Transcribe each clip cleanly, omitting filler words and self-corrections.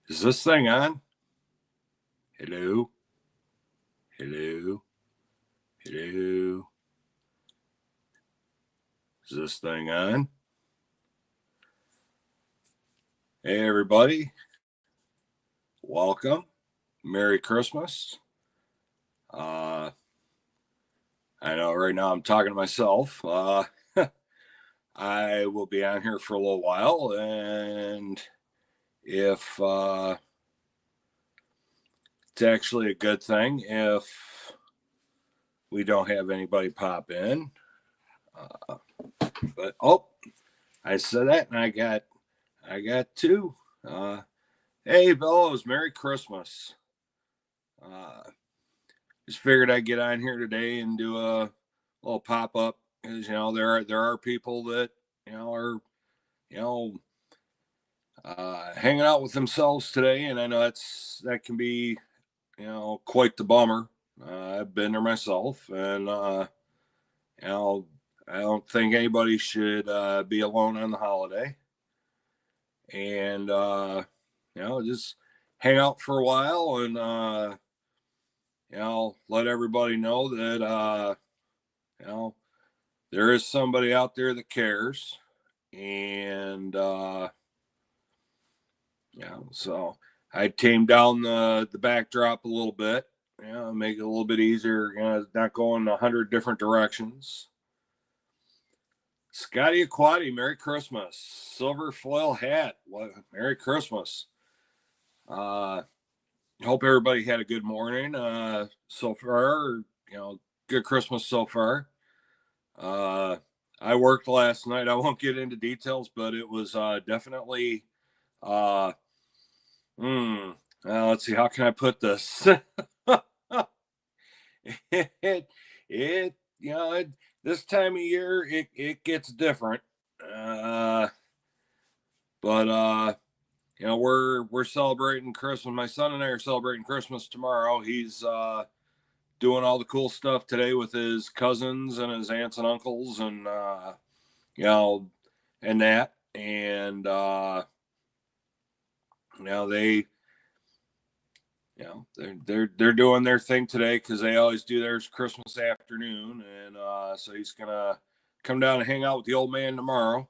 Is this thing on? Hello? Hello? Hello? Is this thing on? Hey, everybody. Welcome. Merry Christmas. I know right now I'm talking to myself. I will be on here for a little while, and if it's actually a good thing if we don't have anybody pop in. But I said that, and I got two. Hey, Bellows, Merry Christmas. Just figured I'd get on here today and do a little pop up, because there are people that are hanging out with themselves today, and I know that can be quite the bummer. I've been there myself, and I don't think anybody should be alone on the holiday, and just hang out for a while and let everybody know that there is somebody out there that cares, and so I tamed down the backdrop a little bit, make it a little bit easier, not going 100 different directions. Scotty Aquati, Merry Christmas. Silver foil hat, Merry Christmas. Hope everybody had a good morning so far. Good Christmas so far. I worked last night. I won't get into details, but it was definitely. Let's see. How can I put this? This time of year it gets different. But we're celebrating Christmas. My son and I are celebrating Christmas tomorrow. He's doing all the cool stuff today with his cousins and his aunts and uncles, and and that, and they're doing their thing today, because they always do theirs Christmas afternoon, and so he's gonna come down and hang out with the old man tomorrow.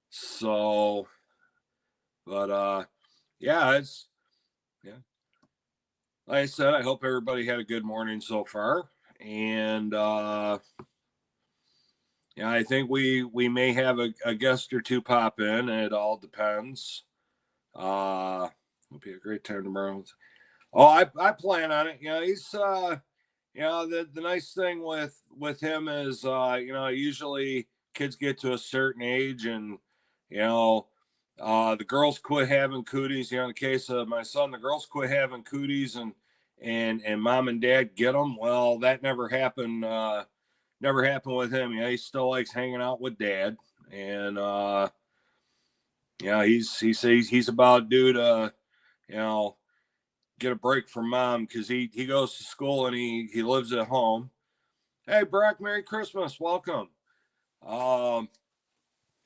So, but like I said, I hope everybody had a good morning so far, and I think we may have a guest or two pop in. It all depends. It'll be a great time tomorrow. Oh, I plan on it. He's the nice thing with him is usually kids get to a certain age, and the girls quit having cooties. In the case of my son, the girls quit having cooties, and mom and dad get them. Well, that never happened. Never happened with him. He still likes hanging out with dad, and he says he's about due to get a break from mom, because he goes to school and he lives at home. Hey, Brock, Merry Christmas, welcome.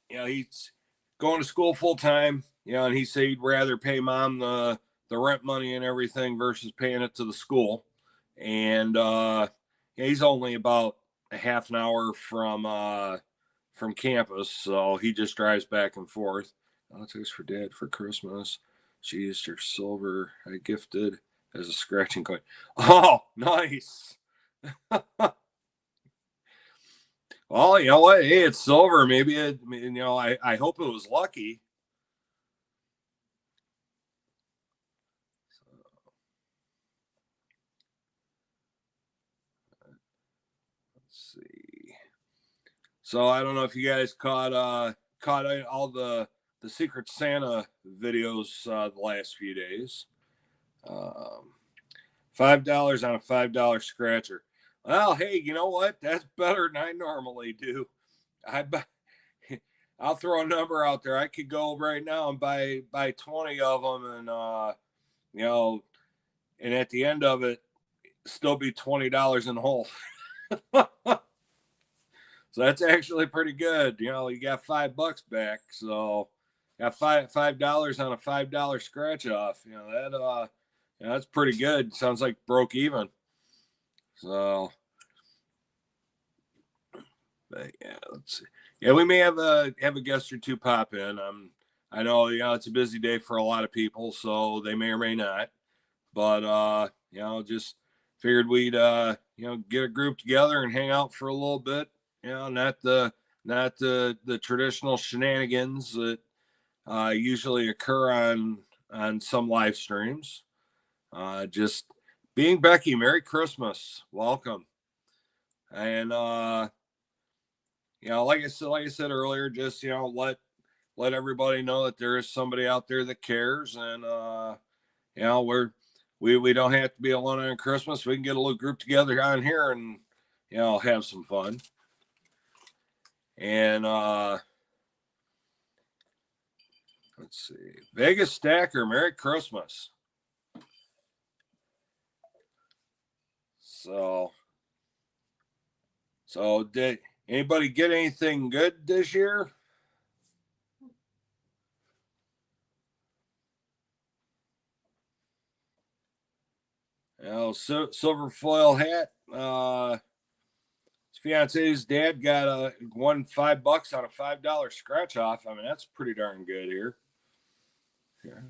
He's going to school full time, and he said he'd rather pay mom the rent money and everything versus paying it to the school. And he's only about a half an hour from campus, so he just drives back and forth. It's for dad for Christmas. She used her silver I gifted as a scratching coin. Oh, nice. Well, you know what? Hey, it's silver. Maybe I hope it was lucky. Let's see. So I don't know if you guys caught all the Secret Santa videos the last few days. $5 on a $5 scratcher. Well, hey, you know what? That's better than I normally do. I'll throw a number out there. I could go right now and buy 20 of them, and and at the end of it, still be $20 in the hole. So that's actually pretty good. You got $5 back. So got $5 on a $5 scratch off. That that's pretty good. Sounds like broke even. So, but yeah, let's see. Yeah, we may have a guest or two pop in. I know it's a busy day for a lot of people, so they may or may not. But just figured we'd get a group together and hang out for a little bit. Not the traditional shenanigans that usually occur on some live streams. Just being Becky, Merry Christmas, welcome, and like I said earlier, just let everybody know that there is somebody out there that cares, and we don't have to be alone on Christmas. We can get a little group together on here and have some fun. And let's see, Vegas Stacker, Merry Christmas. So did anybody get anything good this year? Silver foil hat. His fiance's dad got won $5 on a $5 scratch off. I mean, that's pretty darn good here. Yeah.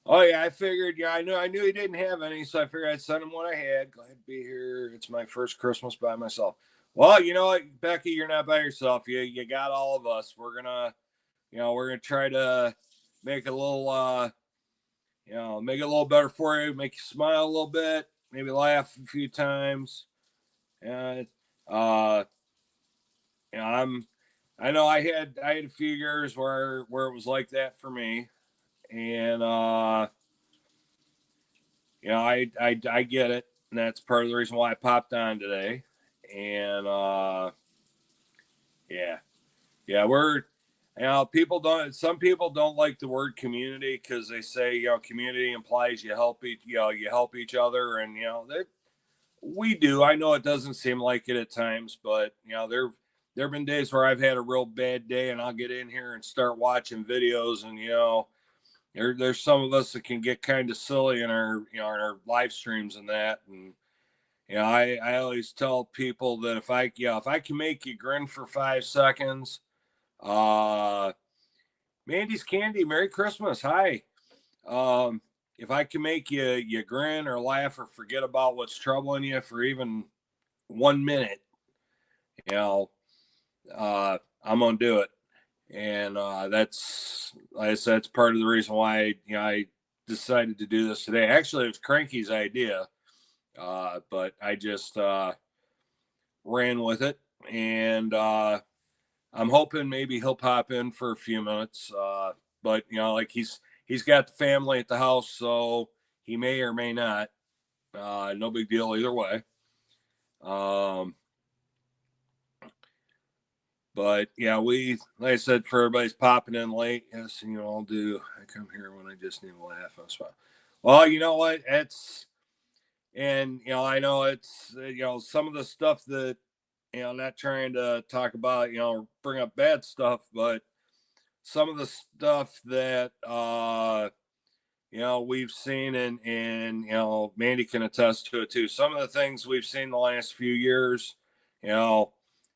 Oh yeah, I figured. Yeah, I knew he didn't have any, so I figured I'd send him what I had. Glad to be here. It's my first Christmas by myself. Well, you know what, Becky, you're not by yourself. You got all of us. We're gonna try to make it a little make it a little better for you, make you smile a little bit, maybe laugh a few times. And I know I had a few years where it was like that for me, and I get it, and that's part of the reason why I popped on today. And we're some people don't like the word community because they say community implies you help each other, and we do. I know it doesn't seem like it at times, but there have been days where I've had a real bad day, and I'll get in here and start watching videos, and there's some of us that can get kind of silly in our in our live streams and that, and I always tell people that if I can make you grin for 5 seconds, Mandy's Candy, Merry Christmas, hi. If I can make you grin or laugh or forget about what's troubling you for even 1 minute, I'm gonna do it. And that's, like I said, it's part of the reason why I decided to do this today. Actually, it was Cranky's idea, but I just ran with it, and I'm hoping maybe he'll pop in for a few minutes. But like he's got the family at the house, so he may or may not. No big deal either way. But yeah, like I said, for everybody's popping in late, yes, I'll do. I come here when I just need to laugh and smile. Well, you know what? I know it's some of the stuff that not trying to talk about bring up bad stuff, but some of the stuff that we've seen, and Mandy can attest to it too. Some of the things we've seen the last few years,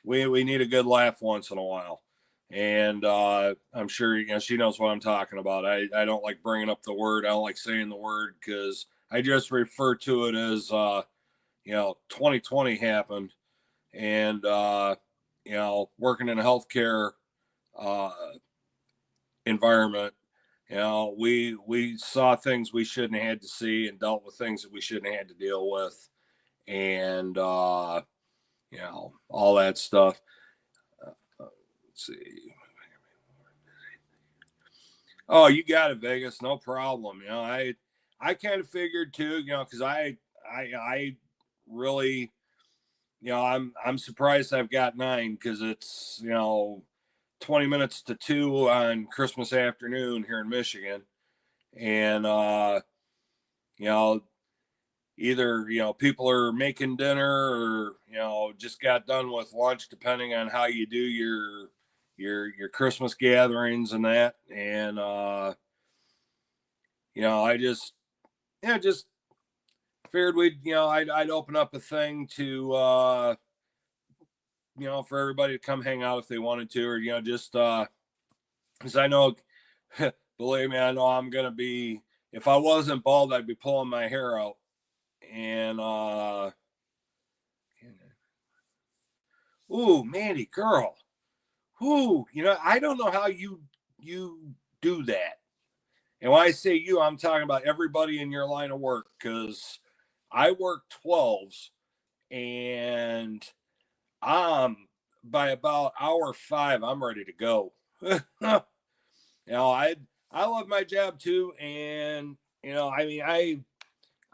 we need a good laugh once in a while. And I'm sure she knows what I'm talking about. I don't like bringing up the word. I don't like saying the word because I just refer to it as 2020 happened, and working in a healthcare environment, we saw things we shouldn't have had to see and dealt with things that we shouldn't have had to deal with, and all that stuff. Let's see. Oh, you got it, Vegas. No problem. I kind of figured too, because I really, I'm surprised I've got 9 because it's 20 minutes to 2 on Christmas afternoon here in Michigan, and either, people are making dinner or, just got done with lunch, depending on how you do your Christmas gatherings and that. And, I just figured I'd open up a thing to, for everybody to come hang out if they wanted to, or, just, because I know, believe me, I know I'm going to be, if I wasn't bald, I'd be pulling my hair out. And, ooh, Mandy, girl, ooh, I don't know how you do that. And when I say you, I'm talking about everybody in your line of work, because I work 12s, and by about hour 5, I'm ready to go. I love my job too, and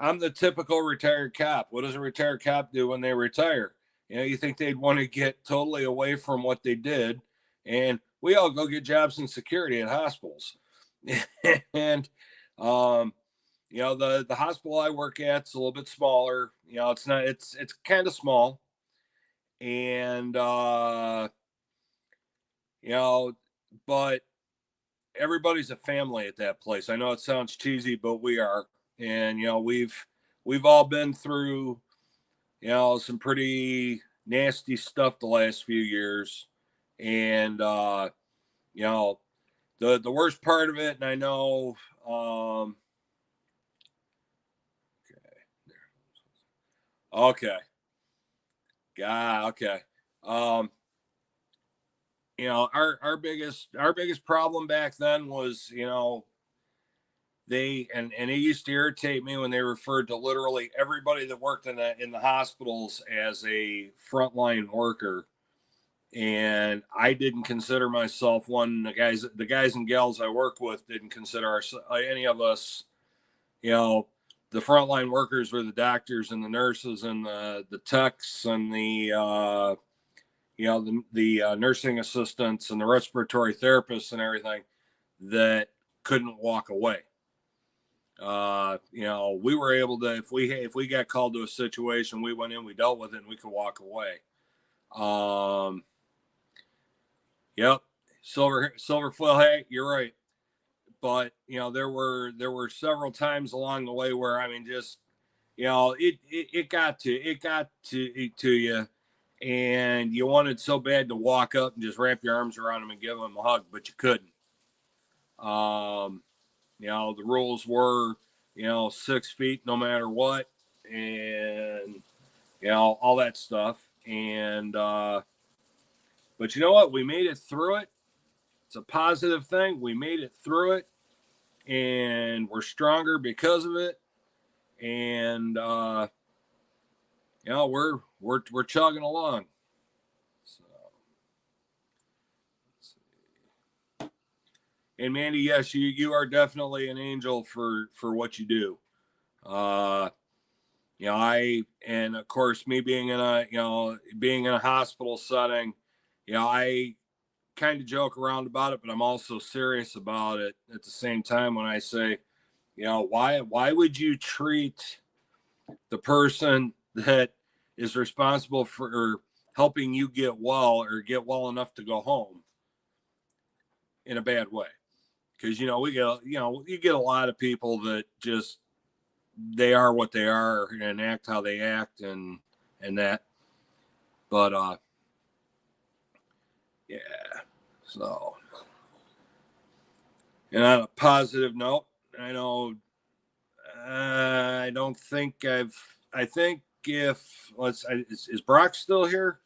I'm the typical retired cop. What does a retired cop do when they retire? You think they'd want to get totally away from what they did, and we all go get jobs in security at hospitals. And the hospital I work at's a little bit smaller. It's kind of small, and but everybody's a family at that place. I know it sounds cheesy, but we are. And we've all been through some pretty nasty stuff the last few years. And the worst part of it, and I know okay. Yeah, okay. Our biggest problem back then was, and it used to irritate me when they referred to literally everybody that worked in the hospitals as a frontline worker. And I didn't consider myself one. The guys and gals I work with didn't consider any of us, the frontline workers were the doctors and the nurses and the techs and the nursing assistants and the respiratory therapists and everything that couldn't walk away. We were able to, if we got called to a situation, we went in, we dealt with it, and we could walk away. Yep. Silver foil hat. You're right. But, there were several times along the way where, just, it got to you, and you wanted so bad to walk up and just wrap your arms around them and give them a hug, but you couldn't. The rules were, 6 feet no matter what, and all that stuff. And but you know what? We made it through it. It's a positive thing. We made it through it, and we're stronger because of it. And we're chugging along. So, let's see. And Mandy, yes, you are definitely an angel for what you do. And of course, me being in a hospital setting, I kind of joke around about it, but I'm also serious about it at the same time when I say, why would you treat the person that is responsible for helping you get well or get well enough to go home in a bad way? Because, you get a lot of people that just, they are what they are and act how they act and that. But, yeah. So, and on a positive note, I know, I don't think I think is Brock still here?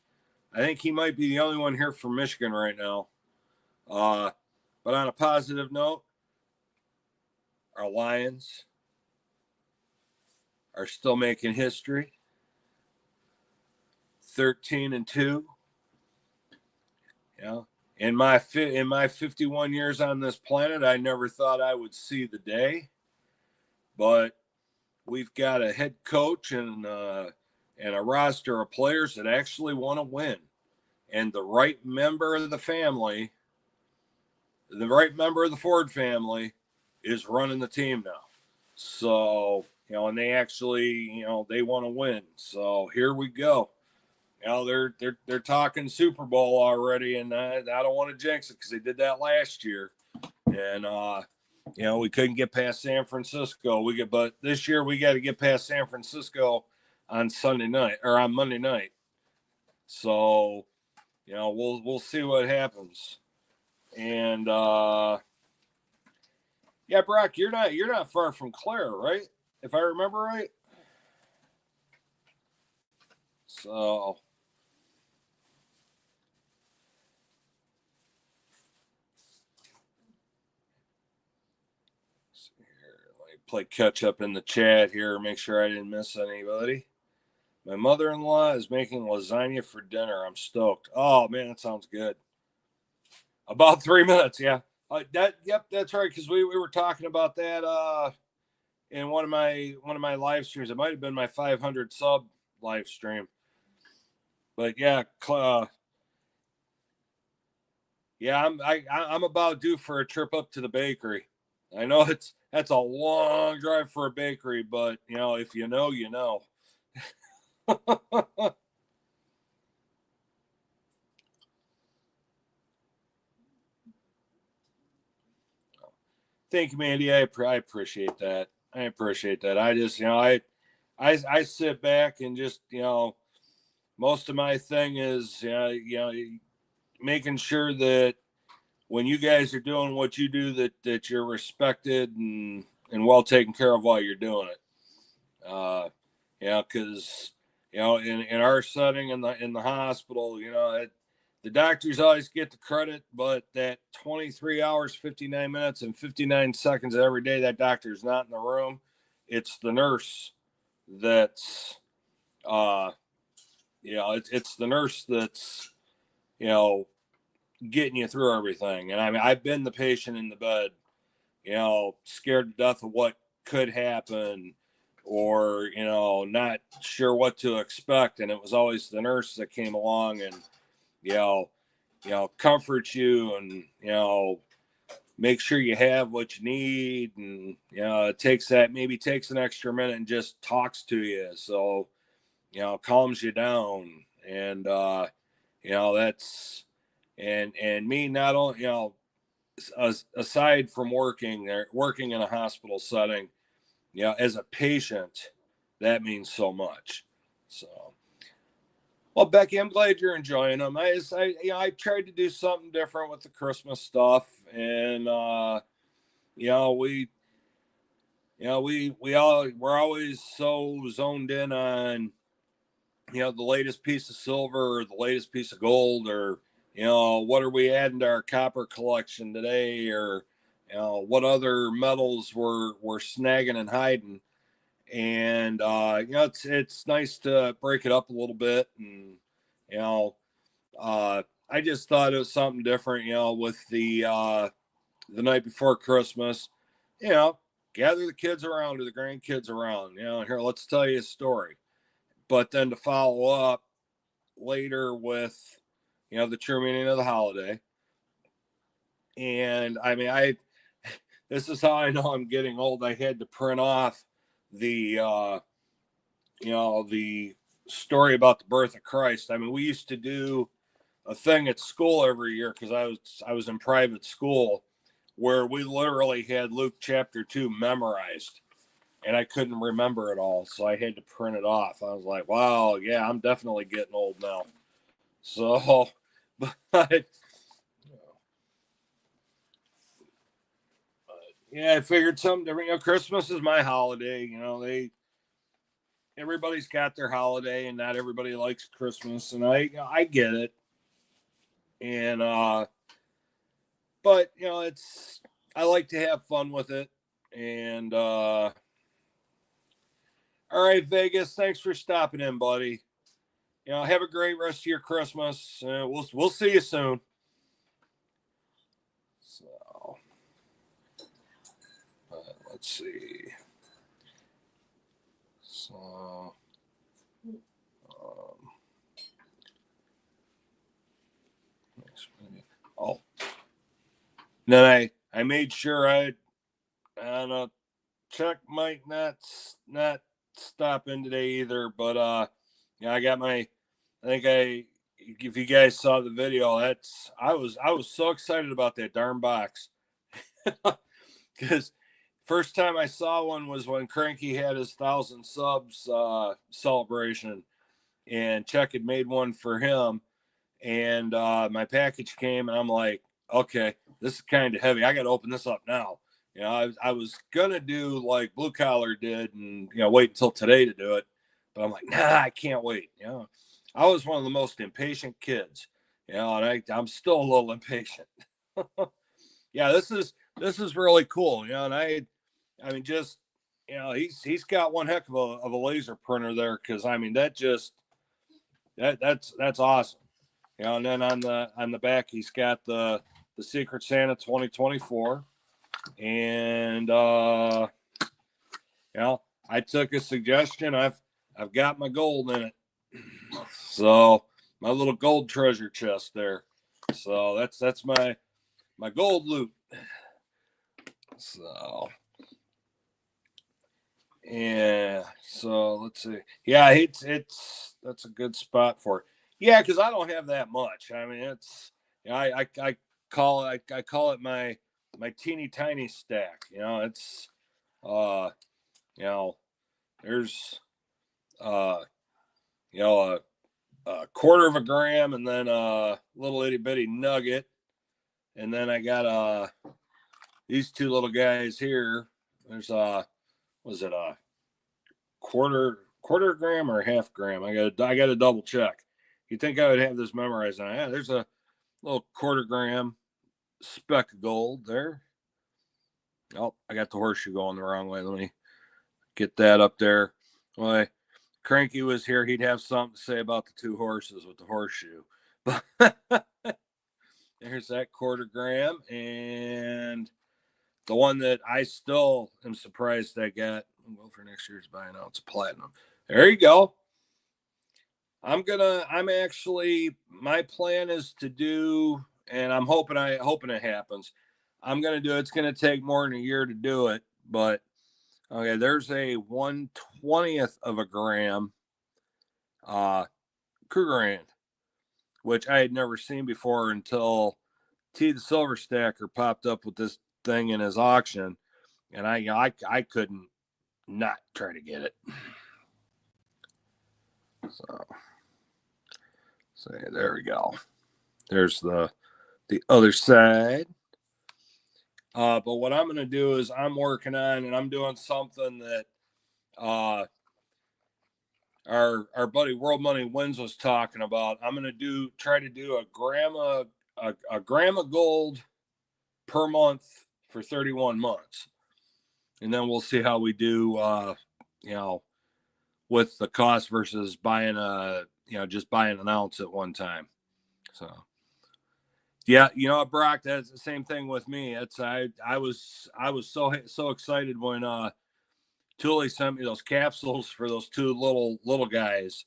I think he might be the only one here from Michigan right now. But on a positive note, our Lions are still making history. 13-2. In my 51 years on this planet, I never thought I would see the day. But we've got a head coach and a roster of players that actually want to win. And the right member of the Ford family is running the team now. So and they actually, they want to win. So here we go. They're talking Super Bowl already, and I don't want to jinx it because they did that last year, and we couldn't get past San Francisco. But this year we got to get past San Francisco on Sunday night or on Monday night. So, we'll see what happens. And yeah, Brock, you're not far from Claire, right? If I remember right. So here, let me play catch up in the chat here, make sure I didn't miss anybody. My mother-in-law is making lasagna for dinner. I'm stoked. Oh man, that sounds good. About 3 minutes, yeah. That's right. Because we were talking about that in one of my live streams. It might have been my 500 sub live stream. But yeah, yeah, I'm about due for a trip up to the bakery. I know that's a long drive for a bakery, but if you know, you know. Thank you, Mandy. I appreciate that. I appreciate that. I just, I sit back and just, most of my thing is, making sure that when you guys are doing what you do, that you're respected and well taken care of while you're doing it. Because in our setting in the hospital, the doctors always get the credit, but that 23 hours, 59 minutes, and 59 seconds every day that doctor is not in the room, it's the nurse that's, it's the nurse that's, getting you through everything. And I mean, I've been the patient in the bed, scared to death of what could happen or, not sure what to expect. And it was always the nurse that came along and, comfort you and, make sure you have what you need. And, it takes an extra minute and just talks to you. So, calms you down. And, that's, and me not only, aside from working in a hospital setting, as a patient, that means so much. So, well, Becky, I'm glad you're enjoying them. I tried to do something different with the Christmas stuff, and we're always so zoned in on the latest piece of silver or the latest piece of gold or what are we adding to our copper collection today or what other metals we're snagging and hiding. And it's nice to break it up a little bit. And I just thought it was something different, with the night before Christmas, gather the kids around or the grandkids around, here, let's tell you a story. But then to follow up later with the true meaning of the holiday. And I mean, this is how I know I'm getting old. I had to print off the the story about the birth of Christ. I mean, we used to do a thing at school every year because I was in private school where we literally had Luke chapter 2 memorized, and I couldn't remember it all, so I had to print it off. I was like, wow, yeah, I'm definitely getting old now. So, but yeah, I figured something different. Christmas is my holiday. Everybody's got their holiday, and not everybody likes Christmas, and I get it. And but I like to have fun with it. And all right, Vegas, thanks for stopping in, buddy. Have a great rest of your Christmas. We'll see you soon. So, let's see. So, oh, then I made sure I don't know, Chuck might not stop in today either, but yeah, I got my. I think if you guys saw the video, I was so excited about that darn box because first time I saw one was when Cranky had his 1,000 subs celebration, and Chuck had made one for him, and my package came, and I'm like, okay, this is kind of heavy. I got to open this up now. I was gonna do like Blue Collar did, and wait until today to do it, but I'm like, nah, I can't wait. I was one of the most impatient kids, and I'm still a little impatient. Yeah, this is really cool, and I mean, just he's got one heck of a laser printer there, because I mean that's awesome. And then on the back he's got the Secret Santa 2024, and I took a suggestion. I've got my gold in it, so my little gold treasure chest there. So that's my gold loot. So yeah, so let's see. Yeah, it's that's a good spot for it. Yeah, because I don't have that much. I mean, I call it my teeny tiny stack. It's uh there's uh a quarter of a gram, and then a little itty bitty nugget, and then I got these two little guys here. There's was it a quarter gram or half gram? I got to double check. You think I would have this memorized? Yeah, there's a little quarter gram speck of gold there. Oh, I got the horseshoe going the wrong way. Let me get that up there. Well, Cranky was here, he'd have something to say about the two horses with the horseshoe. But there's that quarter gram, and the one that I still am surprised I got. Well, for next year's buying out, it's platinum. There you go. I'm actually, my plan is to do, and I'm hoping it happens. I'm gonna do it. It's gonna take more than a year to do it, but okay, there's a 1/20th of a gram Krugerrand, which I had never seen before until T the Silver Stacker popped up with this thing in his auction, and I couldn't not try to get it. So there we go. There's the other side. But what I'm going to do is I'm working on, and I'm doing something that our buddy World Money Wins was talking about. I'm going to try to do a gram of gold per month for 31 months. And then we'll see how we do, with the cost versus buying just buying an ounce at one time. So, yeah, Brock, that's the same thing with me. I was so excited when Thule sent me those capsules for those two little guys,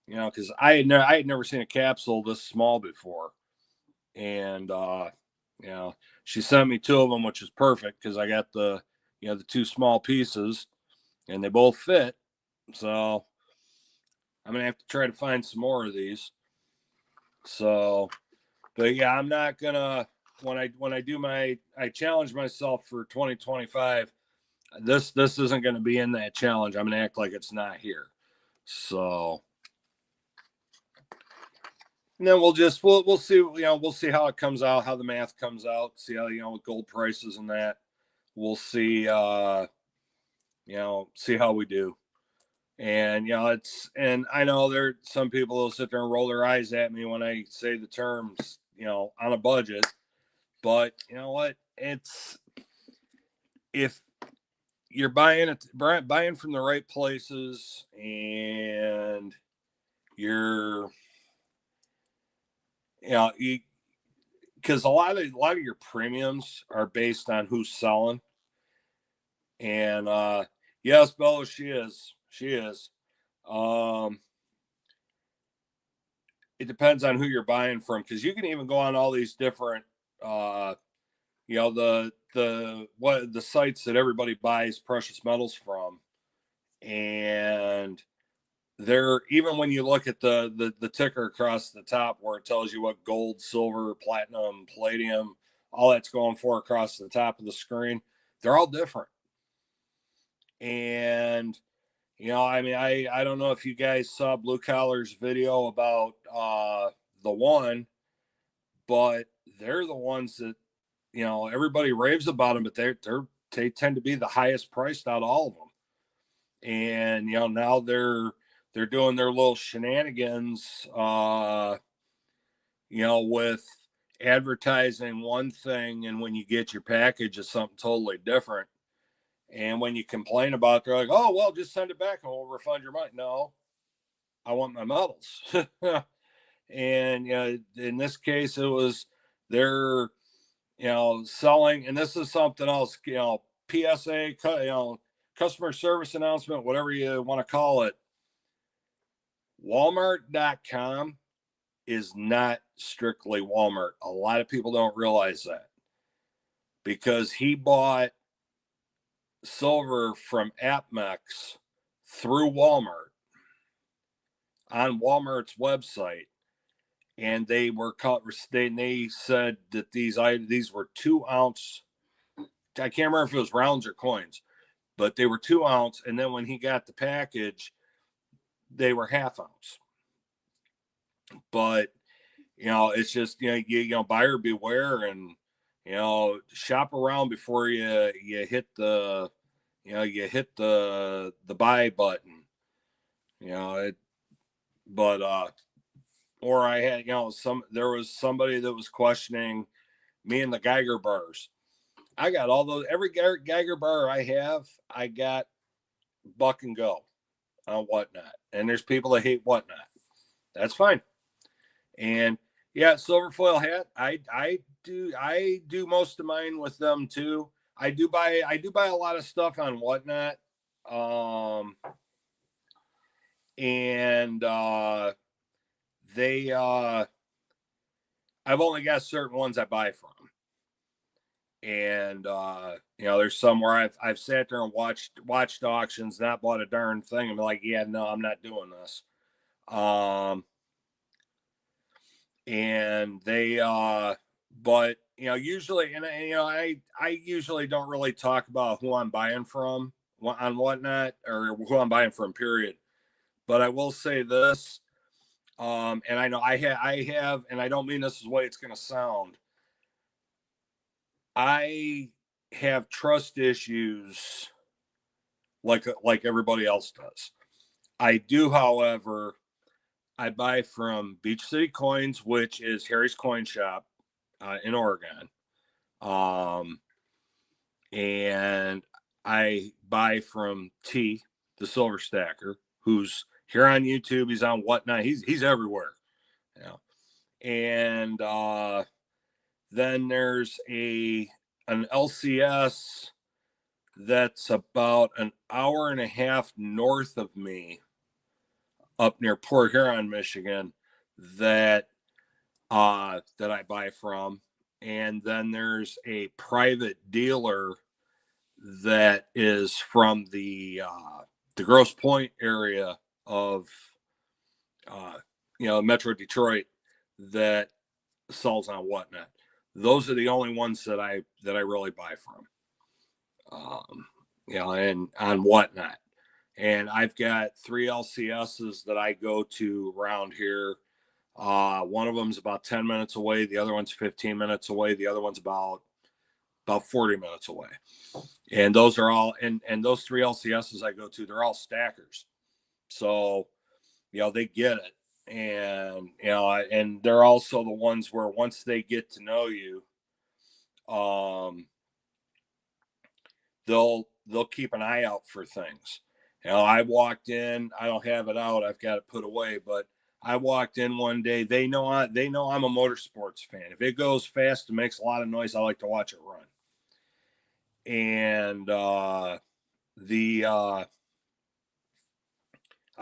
because I had never seen a capsule this small before, and she sent me two of them, which is perfect because I got the two small pieces, and they both fit. So I'm gonna have to try to find some more of these. So, but yeah, I'm not gonna when I do I challenge myself for 2025. This isn't going to be in that challenge. I'm going to act like it's not here. So, and then we'll see, we'll see how it comes out, how the math comes out, see how, with gold prices and that, we'll see, see how we do. And, and I know there some people will sit there and roll their eyes at me when I say the terms, on a budget, but you know what? If you're buying from the right places, and you're, because a lot of your premiums are based on who's selling. And yes, Bella, she is. It depends on who you're buying from, because you can even go on all these different the sites that everybody buys precious metals from, and they're, even when you look at the ticker across the top where it tells you what gold, silver, platinum, palladium, all that's going for across the top of the screen, they're all different. And I mean, I don't know if you guys saw Blue Collar's video about the one, but they're the ones that everybody raves about them, but they tend to be the highest priced out of all of them. And now they're doing their little shenanigans, with advertising one thing, and when you get your package, it's something totally different. And when you complain about it, they're like, "Oh, well, just send it back and we'll refund your money." No, I want my metals. And in this case, it was they're selling, and this is something else. PSA, customer service announcement, whatever you want to call it. Walmart.com is not strictly Walmart. A lot of people don't realize that, because he bought silver from APMEX through Walmart on Walmart's website, and they said that these were 2 ounce. I can't remember if it was rounds or coins, but they were 2 ounce. And then when he got the package, they were half ounce. But it's just buyer beware, and shop around before you hit the buy button. Or I had there was somebody that was questioning me and the Geiger bars. I got all those, every Geiger bar I have, I got Buck and Go on Whatnot. And there's people that hate Whatnot. That's fine. And yeah, silver foil hat. I do most of mine with them too. I do buy a lot of stuff on Whatnot. And I've only got certain ones I buy from. And there's some where I've sat there and watched auctions, not bought a darn thing, and be like, yeah, no, I'm not doing this. And they but usually, and I usually don't really talk about who I'm buying from on Whatnot, or who I'm buying from, period. But I will say this, and I know I have, and I don't mean this is the way it's going to sound. I have trust issues like everybody else does. I do, however, I buy from Beach City Coins, which is Harry's Coin Shop in Oregon. And I buy from T, the Silver Stacker, who's here on YouTube. He's on Whatnot. He's everywhere. And then there's an LCS that's about an hour and a half north of me, up near Port Huron, Michigan, that I buy from. And then there's a private dealer that is from the Grosse Pointe area of Metro Detroit, that sells on Whatnot. Those are the only ones that I really buy from. And on Whatnot. And I've got 3 LCSs that I go to around here. One of them's about 10 minutes away. The other one's 15 minutes away. The other one's about 40 minutes away. And those are all, and those 3 LCSs I go to, they're all stackers. So, they get it. And, and they're also the ones where once they get to know you, they'll keep an eye out for things. I walked in, I don't have it out, I've got it put away, but I walked in one day. They know I'm a motorsports fan. If it goes fast and makes a lot of noise, I like to watch it run. And I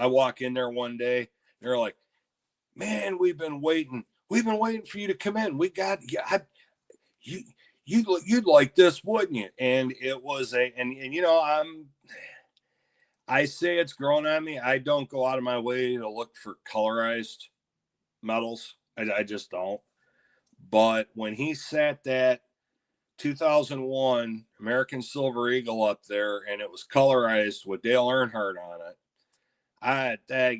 walk in there one day, they're like, "Man, we've been waiting for you to come in. We got you you'd like this, wouldn't you? And it was and you know, I say it's grown on me. I don't go out of my way to look for colorized medals. I just don't. But when he sat that 2001 American Silver Eagle up there and it was colorized with Dale Earnhardt on it,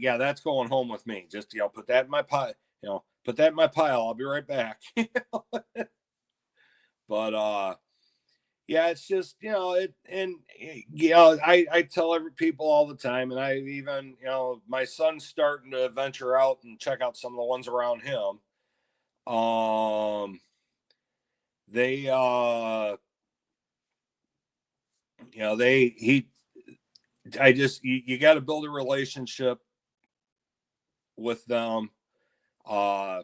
yeah, that's going home with me. Just, put that in my pile. Put that in my pile. I'll be right back. But yeah, it's just, I tell people all the time, and I even, my son's starting to venture out and check out some of the ones around him. They you got to build a relationship with them. Can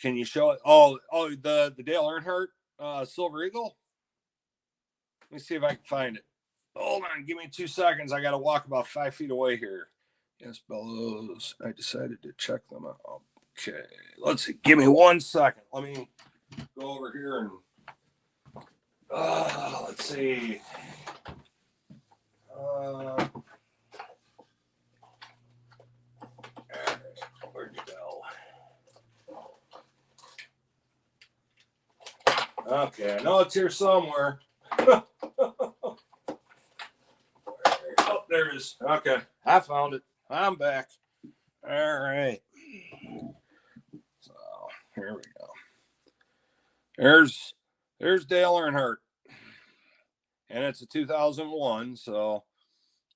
you show it? The Dale Earnhardt Silver Eagle. Let me see if I can find it. Hold on, give me 2 seconds. I got to walk about 5 feet away here. Yes, Bellows. I decided to check them out. Okay, let's see. Give me 1 second. Let me go over here and let's see. Where'd you go? Okay, I know it's here somewhere. Oh, there it is. Okay, I found it. I'm back. All right. So here we go. There's Dale Earnhardt, and it's a 2001. So,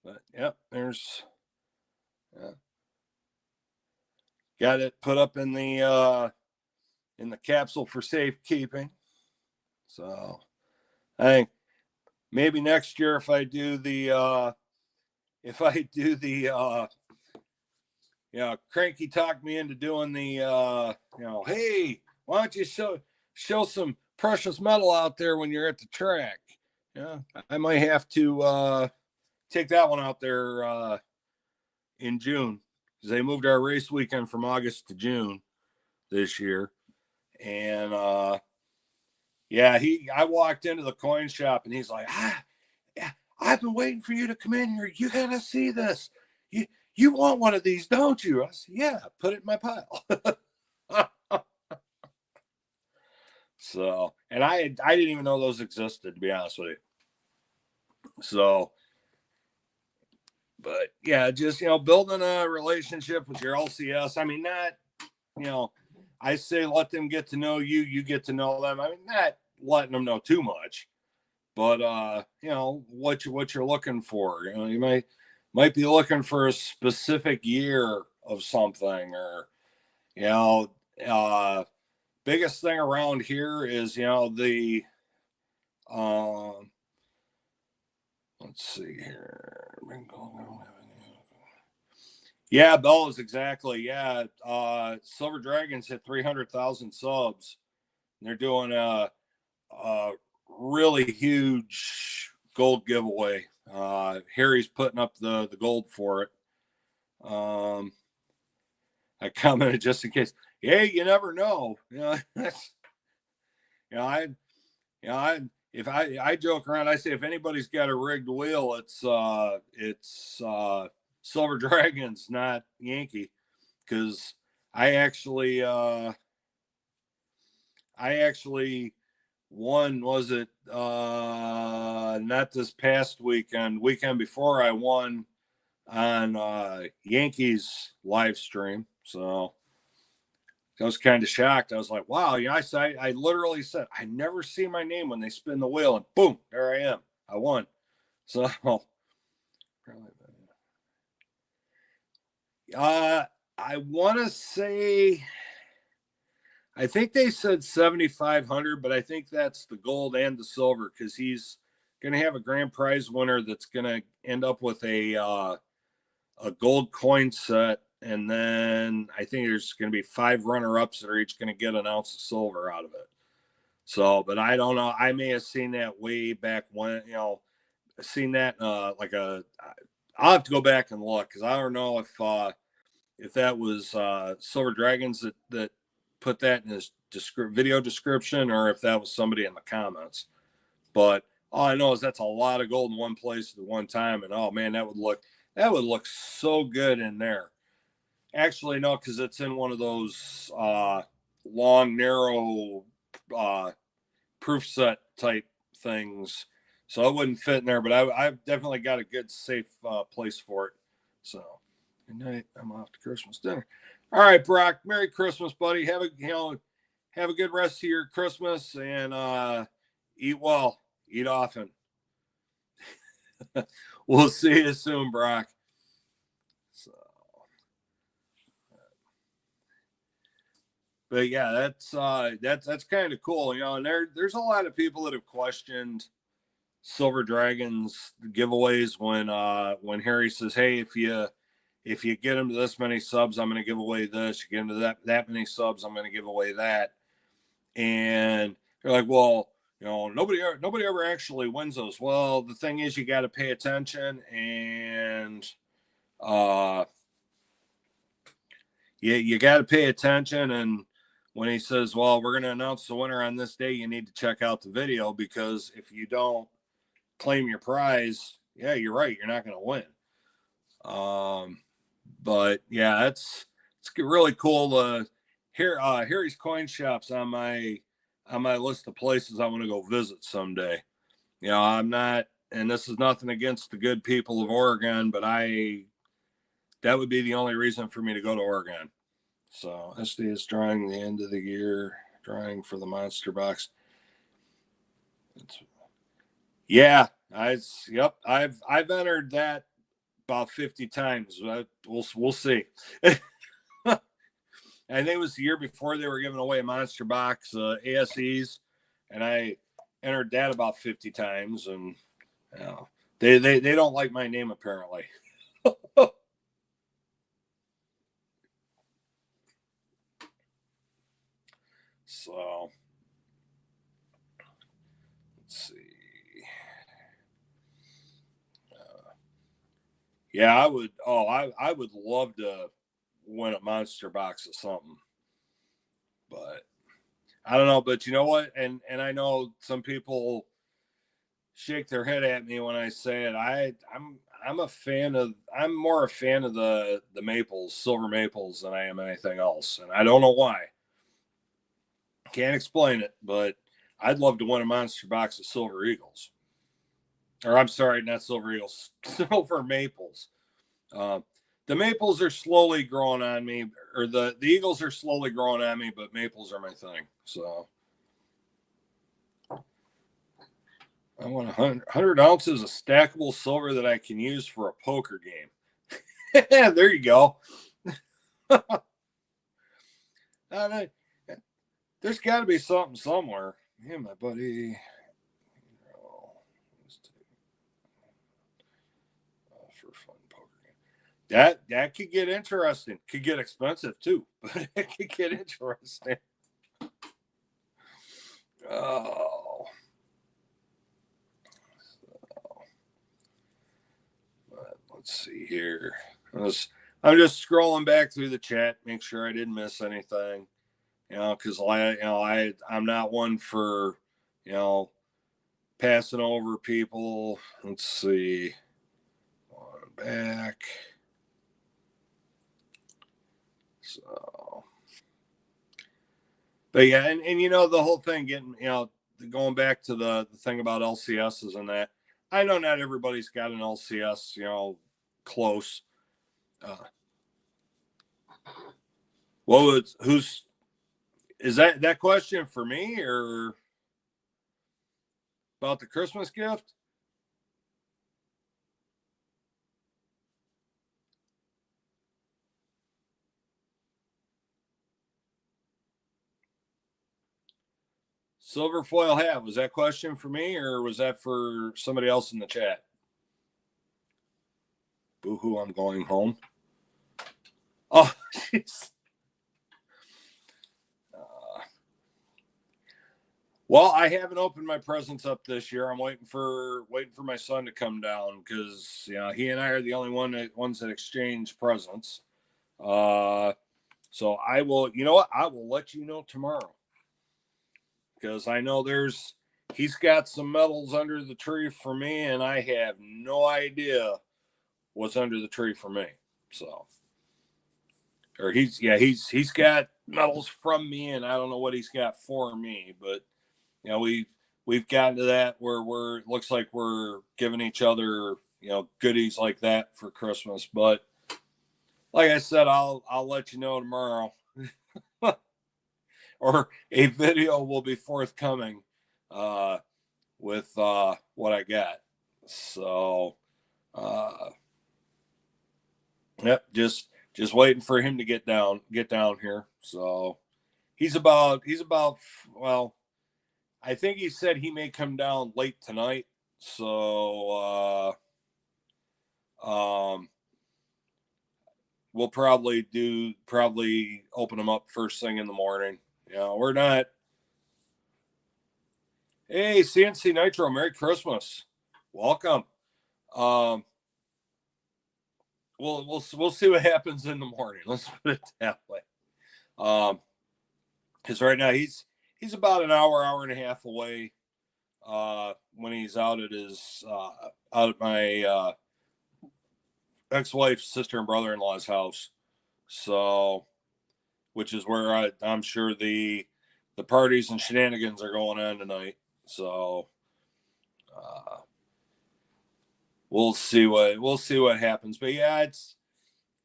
but yep, there's. Got it put up in the capsule for safekeeping. So I think maybe next year if I do the Cranky talked me into doing the hey, why don't you show some precious metal out there when you're at the track? Yeah, I might have to take that one out there in June. They moved our race weekend from August to June this year. And I walked into the coin shop and he's like, yeah, I've been waiting for you to come in here. You gotta see this. You want one of these, don't you? I said, yeah, put it in my pile. So, and I didn't even know those existed, to be honest with you. So, but yeah, just, building a relationship with your LCS. I mean, not, I say let them get to know you, you get to know them. I mean, not letting them know too much, but what you're looking for. You might be looking for a specific year of something, or biggest thing around here is the let's see here. Yeah, Bellows, exactly. Yeah. Silver Dragons hit 300,000 subs. They're doing a really huge gold giveaway. Harry's putting up the gold for it. I commented just in case. Hey, you never know. If I joke around, I say if anybody's got a rigged wheel, it's Silver Dragons, not Yankee, because I actually won. Was it not this past weekend before I won on Yankees live stream? So I was kind of shocked. I was like, wow, I literally said, I never see my name when they spin the wheel, and boom, there I am. I won. So I want to say, I think they said 7,500, but I think that's the gold and the silver, because he's going to have a grand prize winner that's going to end up with a gold coin set. And then I think there's going to be 5 runner-ups that are each going to get an ounce of silver out of it. So, but I don't know. I may have seen that way back when, seen that I'll have to go back and look, because I don't know if that was Silver Dragons that put that in his video description or if that was somebody in the comments. But all I know is that's a lot of gold in one place at one time. And oh man, that would look so good in there. Actually, no, because it's in one of those long, narrow proof set type things. So it wouldn't fit in there, but I've definitely got a good, safe place for it. So good night. I'm off to Christmas dinner. All right, Brock. Merry Christmas, buddy. Have a good rest of your Christmas and eat well, eat often. We'll see you soon, Brock. So, but yeah, that's kind of cool, And there's a lot of people that have questioned Silver Dragons giveaways when Harry says, "Hey, if you get them to this many subs, I'm going to give away this. You get them to that many subs, I'm going to give away that." And they're like, "Well, nobody ever actually wins those." Well, the thing is, you got to pay attention, and you got to pay attention. And when he says, "Well, we're going to announce the winner on this day," you need to check out the video, because if you don't claim your prize, yeah, you're right, you're not going to win. But yeah, it's really cool to hear Harry's Coin Shop's on my list of places I want to go visit someday. I'm not, and this is nothing against the good people of Oregon, but that would be the only reason for me to go to Oregon. So SD is drawing the end of the year, drawing for the monster box. Yeah, I've entered that about 50 times. We'll see. I think it was the year before they were giving away a monster box ASEs, and I entered that about 50 times, and they don't like my name apparently. So let's see. Yeah, I would. Oh, I would love to win a monster box of something, but I don't know. But you know what? And I know some people shake their head at me when I say it. I'm more a fan of the maples, silver maples, than I am anything else, and I don't know why. Can't explain it, but I'd love to win a monster box of silver eagles. Or I'm sorry, not silver eagles, silver maples. The maples are slowly growing on me, or the eagles are slowly growing on me, but maples are my thing. So I want 100 ounces of stackable silver that I can use for a poker game. There you go. There's got to be something somewhere. Yeah, my buddy. For fun poker game. That could get interesting. Could get expensive too, but it could get interesting. Oh. Let's see here. I'm just scrolling back through the chat, make sure I didn't miss anything. Because I'm not one for passing over people. Let's see. Going back. So, but yeah, and the whole thing getting going back to the thing about LCSs and that. I know not everybody's got an LCS, close. Is that question for me or about the Christmas gift? Silver foil hat. Was that question for me or was that for somebody else in the chat? Boo-hoo, I'm going home. Oh, jeez. Well, I haven't opened my presents up this year. I'm waiting for my son to come down because he and I are the only ones that exchange presents. So I will, you know what? I will let you know tomorrow, because I know he's got some medals under the tree for me, and I have no idea what's under the tree for me. So, or he's got medals from me, and I don't know what he's got for me, but you know, we've gotten to that where it looks like we're giving each other, you know, goodies like that for Christmas. But like I said, I'll let you know tomorrow. Or a video will be forthcoming with what I got. So yep, just waiting for him to get down here. So he's about well, I think he said he may come down late tonight. So we'll probably open them up first thing in the morning. You know, we're not. Hey, CNC Nitro, Merry Christmas. Welcome. We'll see what happens in the morning. Let's put it that way. Because right now he's about an hour and a half away. When he's out at my ex-wife's sister and brother-in-law's house. So, which is where I'm sure the parties and shenanigans are going on tonight. So, we'll see what happens. But yeah, it's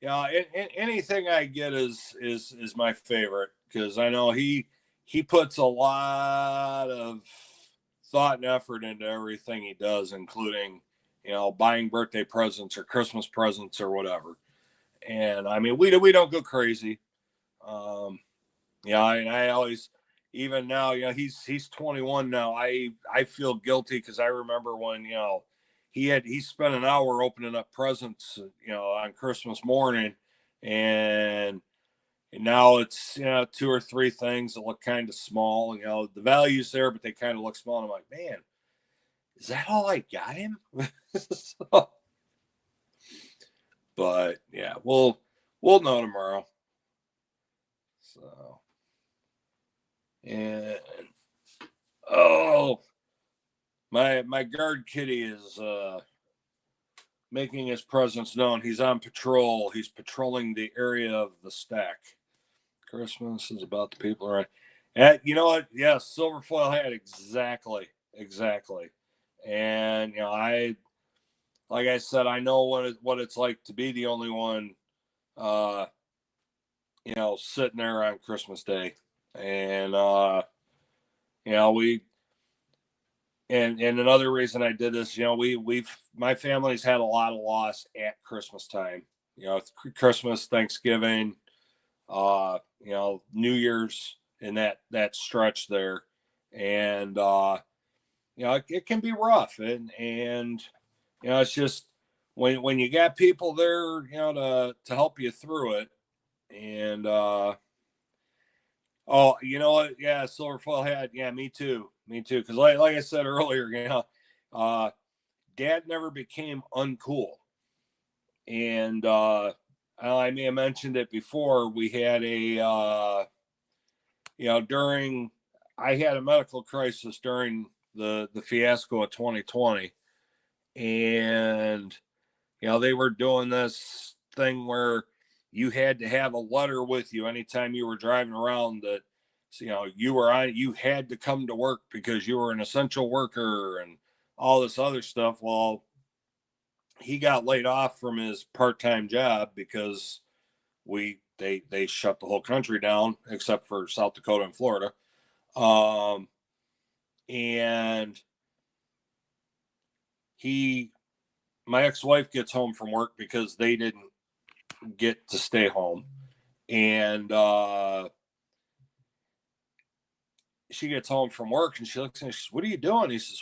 anything I get is my favorite, because I know he puts a lot of thought and effort into everything he does, including, you know, buying birthday presents or Christmas presents or whatever. And I mean, we don't go crazy. Yeah, and I always, even now, you know, he's 21 now. I feel guilty because I remember when, you know, he spent an hour opening up presents, you know, on Christmas morning, and now it's, you know, 2 or 3 things that look kind of small. You know, the value's there, but they kind of look small. And I'm like, man, is that all I got him? So, but yeah, we'll know tomorrow. So, and oh, my guard kitty is making his presence known. He's on patrol. He's patrolling the area of the stack. Christmas is about the people around. And you know what? Yes, silver foil hat. Exactly. And you know, like I said, I know what it's like to be the only one, you know, sitting there on Christmas Day. And you know, and another reason I did this, you know, my family's had a lot of loss at Christmas time. You know, Christmas, Thanksgiving, you know, New Year's, in that stretch there. And you know, it can be rough, and you know, it's just when you got people there, you know, to help you through it. And oh, you know what? Yeah, silver foil hat. Yeah, me too. Because like I said earlier, you know, Dad never became uncool, and I may have mentioned it before. We had a you know, I had a medical crisis during the fiasco of 2020, and you know, they were doing this thing where you had to have a letter with you anytime you were driving around, that, you know, you had to come to work because you were an essential worker and all this other stuff. Well, he got laid off from his part-time job because they shut the whole country down except for South Dakota and Florida. And my ex-wife gets home from work because they didn't get to stay home. And she gets home from work and she looks at me, she says, "What are you doing?" He says,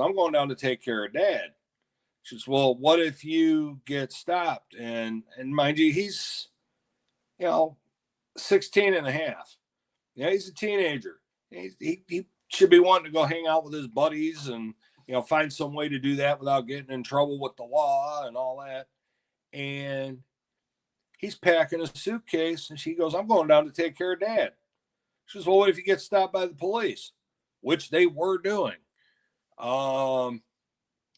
"I'm going down to take care of Dad." She says, "Well, what if you get stopped?" And mind you, he's, you know, 16 and a half. Yeah, he's a teenager. He should be wanting to go hang out with his buddies and, you know, find some way to do that without getting in trouble with the law and all that. And he's packing a suitcase, and she goes, I'm going down to take care of Dad. She goes, well, what if you get stopped by the police? Which they were doing. And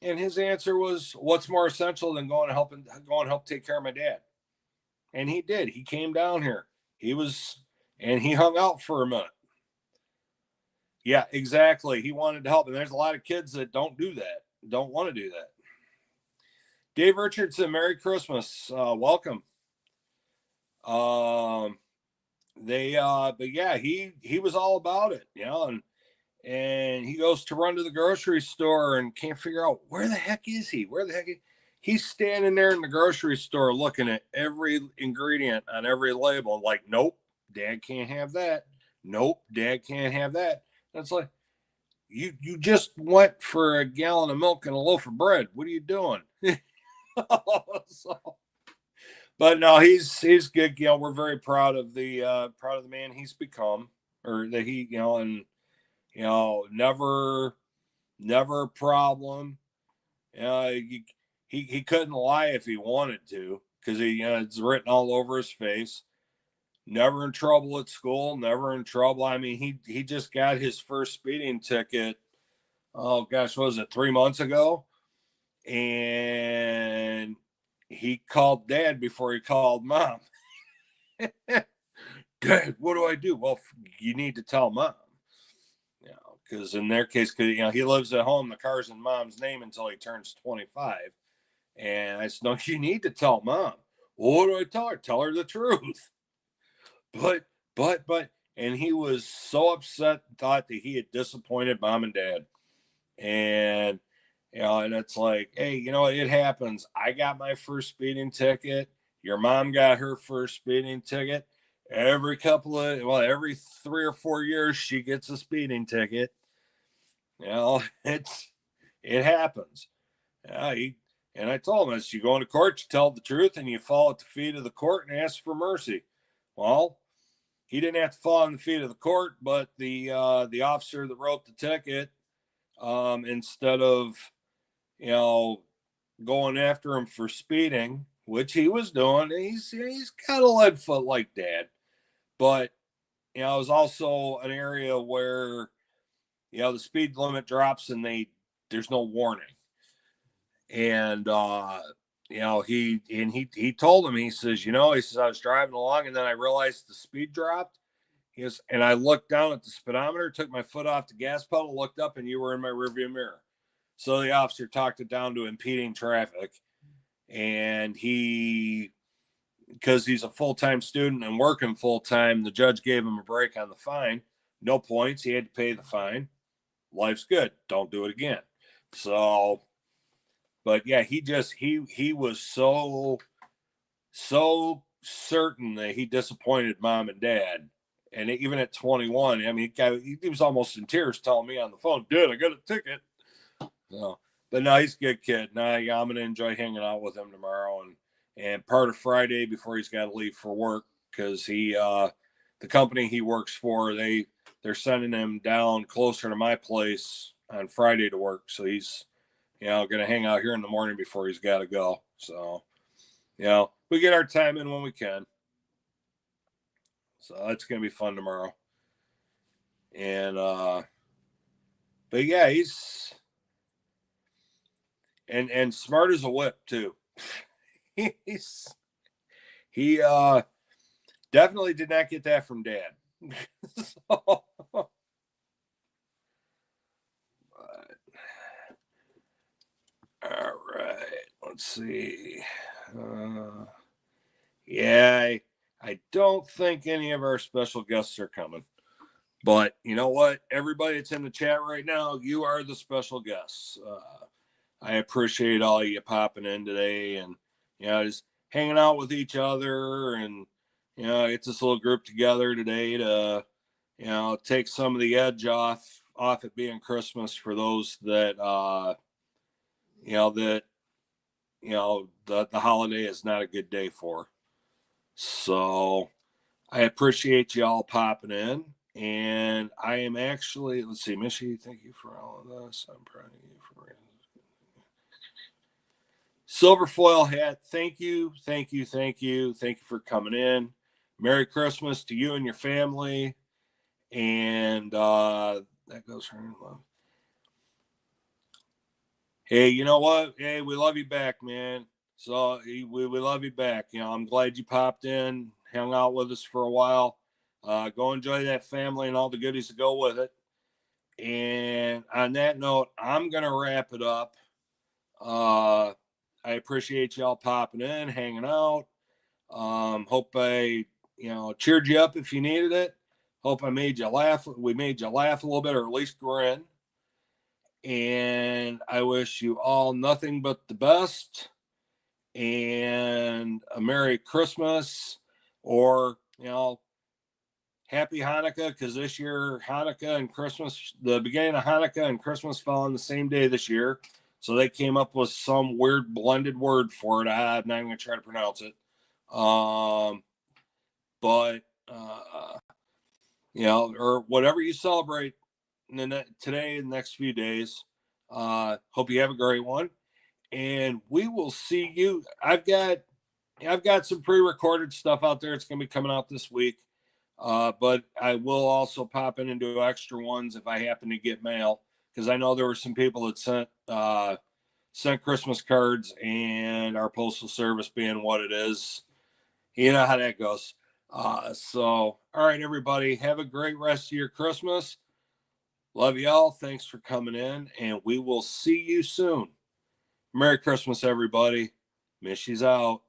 his answer was, what's more essential than going to help take care of my dad? And he did. He came down here. And he hung out for a minute. Yeah, exactly. He wanted to help. And there's a lot of kids that don't do that, don't want to do that. Dave Richardson, Merry Christmas. Welcome. But yeah, he was all about it, and he goes to run to the grocery store and can't figure out where the heck is he? He's standing there in the grocery store looking at every ingredient on every label, like, nope, Dad can't have that. Nope, Dad can't have that. That's like, you just went for a gallon of milk and a loaf of bread. What are you doing? But no, he's good. We're very proud of the man he's become, or that he, and never a problem. He couldn't lie if he wanted to, because it's written all over his face. Never in trouble at school, never in trouble. I mean, he just got his first speeding ticket. Oh gosh, what was it, 3 months ago? And he called Dad before he called Mom. Dad, what do I do? Well, you need to tell Mom. Because in their case, he lives at home, the car's in Mom's name until he turns 25. And I said, no, you need to tell Mom. Well, what do I tell her? Tell her the truth. But, and he was so upset, thought that he had disappointed Mom and Dad. And, and it's like, hey, it happens. I got my first speeding ticket. Your mom got her first speeding ticket. Every 3 or 4 years, she gets a speeding ticket. It happens. And I told him, as you go into court, you tell the truth and you fall at the feet of the court and ask for mercy. Well, he didn't have to fall on the feet of the court, but the officer that wrote the ticket, instead of, going after him for speeding, which he was doing, he's got a lead foot like Dad. But, it was also an area where, the speed limit drops and there's no warning. And, he told him, he says, I was driving along and then I realized the speed dropped. And I looked down at the speedometer, took my foot off the gas pedal, looked up, and you were in my rearview mirror. So the officer talked it down to impeding traffic. And because he's a full-time student and working full-time, the judge gave him a break on the fine. No points. He had to pay the fine. Life's good. Don't do it again. So, but yeah, he was so certain that he disappointed Mom and Dad. And even at 21, I mean, he was almost in tears telling me on the phone, Dad, I got a ticket. So, but no, he's a good kid. Now, I'm going to enjoy hanging out with him tomorrow and part of Friday before he's got to leave for work, because the company he works for, they're sending him down closer to my place on Friday to work. So he's, going to hang out here in the morning before he's got to go. So, we get our time in when we can. So that's going to be fun tomorrow. And, but yeah, he's, and smart as a whip too. He definitely did not get that from Dad. So, but, all right, let's see. Yeah, I don't think any of our special guests are coming. But you know what? Everybody that's in the chat right now, you are the special guests. I appreciate all of you popping in today and, just hanging out with each other, and, get this little group together today to, take some of the edge off it being Christmas for those that, the holiday is not a good day for. So I appreciate you all popping in. And I am actually, let's see, Michi, thank you for all of this. I'm proud of you for Silver foil hat. Thank you. Thank you. Thank you. Thank you for coming in. Merry Christmas to you and your family. And that goes for love. Hey, you know what? Hey, we love you back, man. So we love you back. You know, I'm glad you popped in, hung out with us for a while. Go enjoy that family and all the goodies that go with it. And on that note, I'm going to wrap it up. I appreciate y'all popping in, hanging out. Hope I, cheered you up if you needed it. Hope I made you laugh. We made you laugh a little bit, or at least grin. And I wish you all nothing but the best and a Merry Christmas, or, Happy Hanukkah, because this year Hanukkah and Christmas, the beginning of Hanukkah and Christmas fell on the same day this year. So they came up with some weird blended word for it. I'm not even going to try to pronounce it. But, or whatever you celebrate today and the next few days. Hope you have a great one. And we will see you. I've got some pre-recorded stuff out there. It's going to be coming out this week. But I will also pop in and do extra ones if I happen to get mail, because I know there were some people that sent Christmas cards, and our postal service being what it is, you know how that goes. So, all right, everybody, have a great rest of your Christmas. Love y'all. Thanks for coming in, and we will see you soon. Merry Christmas, everybody. Michi's out.